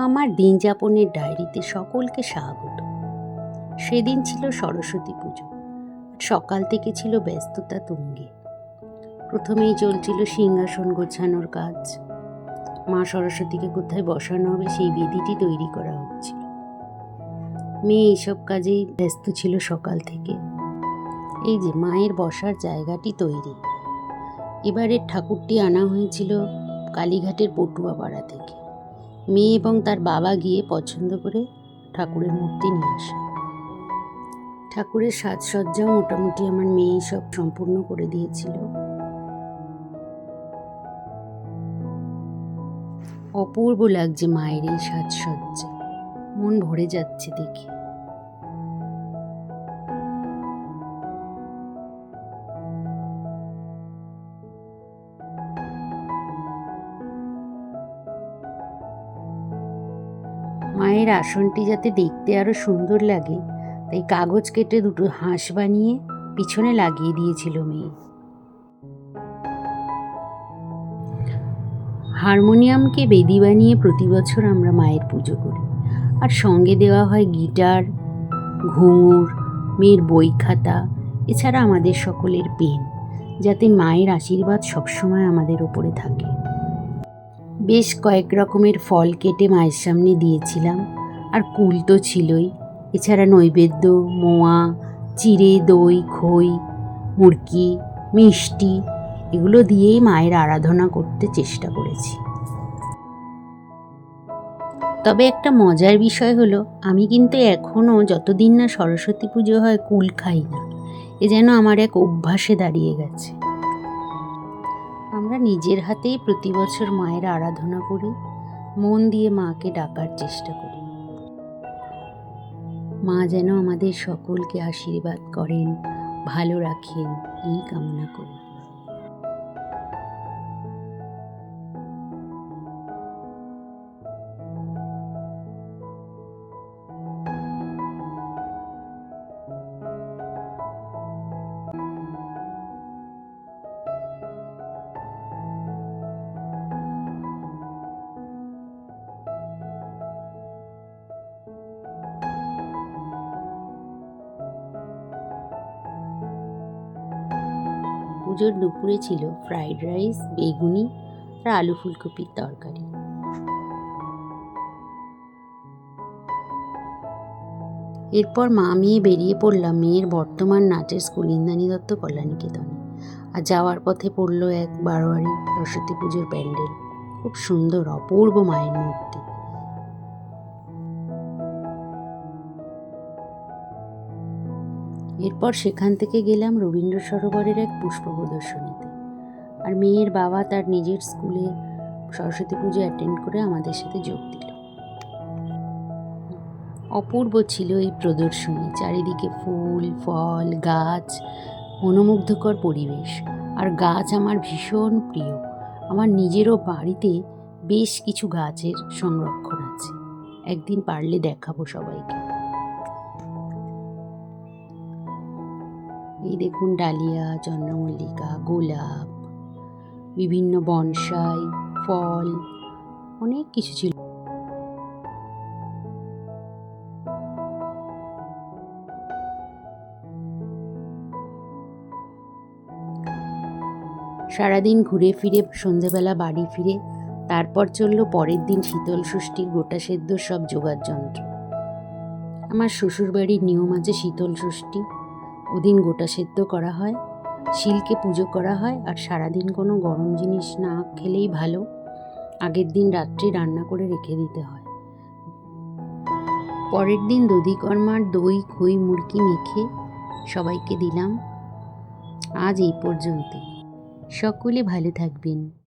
আমার দিন যাপনের ডায়েরিতে সকলকে স্বাগত। সেদিন ছিল সরস্বতী পুজো। সকাল থেকে ছিল ব্যস্ততা তুঙ্গে। প্রথমেই চলছিল সিংহাসন গোছানোর কাজ। মা সরস্বতীকে কোথায় বসানো হবে সেই বেদিটি তৈরি করা হচ্ছিল। মেয়ে এইসব কাজেই ব্যস্ত ছিল সকাল থেকে। এই যে মায়ের বসার জায়গাটি তৈরি। এবারের ঠাকুরটি আনা হয়েছিল কালীঘাটের পটুয়াপাড়া থেকে। মেয়ে এবং তার বাবা গিয়ে পছন্দ করে ঠাকুরের মূর্তি নিয়ে আসে। ঠাকুরের সাজসজ্জাও মোটামুটি আমার মেয়েই সব সম্পূর্ণ করে দিয়েছিল। অপূর্ব লাগছে মায়ের এই সাজসজ্জা, মন ভরে যাচ্ছে দেখে। মায়ের আসনটি যাতে দেখতে আরো সুন্দর লাগে তাই কাগজ কেটে দুটো হাঁস বানিয়ে পিছনে লাগিয়ে দিয়েছিল মেয়ে। হারমোনিয়ামকে বেদি বানিয়ে প্রতি বছর আমরা মায়ের পুজো করি, আর সঙ্গে দেওয়া হয় গিটার, ঘুঙুর, মেয়ের বই খাতা, এছাড়া আমাদের সকলের পেন, যাতে মায়ের আশীর্বাদ সবসময় আমাদের ওপরে থাকে। বেশ কয়েক রকমের ফল কেটে মায়ের সামনে দিয়েছিলাম, আর কুল তো ছিলই। এছাড়া নৈবেদ্য, মোয়া, চিড়ে, দই, খই, মুড়কি, মিষ্টি এগুলো দিয়েই মায়ের আরাধনা করতে চেষ্টা করেছি। তবে একটা মজার বিষয় হলো, আমি কিন্তু এখনও যতদিন না সরস্বতী পুজো হয় কুল খাই না। এ যেন আমার এক অভ্যাসে দাঁড়িয়ে গেছে। আমরা নিজের হাতেই প্রতি বছর মায়ের আরাধনা করি, মন দিয়ে মাকে ডাকার চেষ্টা করি। মা যেন আমাদের সকলকে আশীর্বাদ করেন, ভালো রাখেন, এই কামনা করি। পুজোর দুপুরে ছিল ফ্রাইড রাইস, বেগুনি আর আলু ফুলকপির তরকারি। এরপর মা মেয়ে বেরিয়ে পড়লাম মেয়ের বর্তমান নাচের স্কুল ইন্দ্রাণী দত্ত কল্যাণীনিকেতনে। আর যাওয়ার পথে পড়ল এক বারোয়ারি সরস্বতী পুজোর প্যান্ডেল। খুব সুন্দর, অপূর্ব মায়ের মূর্তি। এরপর সেখান থেকে গেলাম রবীন্দ্র সরোবরের এক পুষ্প প্রদর্শনীতে। আর মেয়ের বাবা তার নিজের স্কুলে সরস্বতী পুজো অ্যাটেন্ড করে আমাদের সাথে যোগ দিল। অপূর্ব ছিল এই প্রদর্শনী। চারিদিকে ফুল, ফল, গাছ, মনোমুগ্ধকর পরিবেশ। আর গাছ আমার ভীষণ প্রিয়। আমার নিজেরও বাড়িতে বেশ কিছু গাছের সংরক্ষণ আছে, একদিন পারলে দেখাবো সবাইকে। এই দেখুন ডালিয়া, চন্দ্রমল্লিকা, গোলাপ, বিভিন্ন বনসাই, ফল, অনেক কিছু ছিল। সারাদিন ঘুরে ফিরে সন্ধেবেলা বাড়ি ফিরে তারপর চলল পরের দিন শীতল ষষ্ঠীর গোটা সেদ্ধ সব জোগাড় যন্ত্র। আমার শ্বশুরবাড়ির নিয়ম আছে শীতল ষষ্ঠী, ওদিন গোটা সেদ্ধ করা হয়, শিলকে পুজো করা হয়, আর সারাদিন কোনো গরম জিনিস না খেলেই ভালো। আগের দিন রাত্রে রান্না করে রেখে দিতে হয়। পরের দিন দধিকর্মার দই, খই, মুড়কি মেখে সবাইকে দিলাম। আজ এই পর্যন্ত। সকলে ভালো থাকবেন।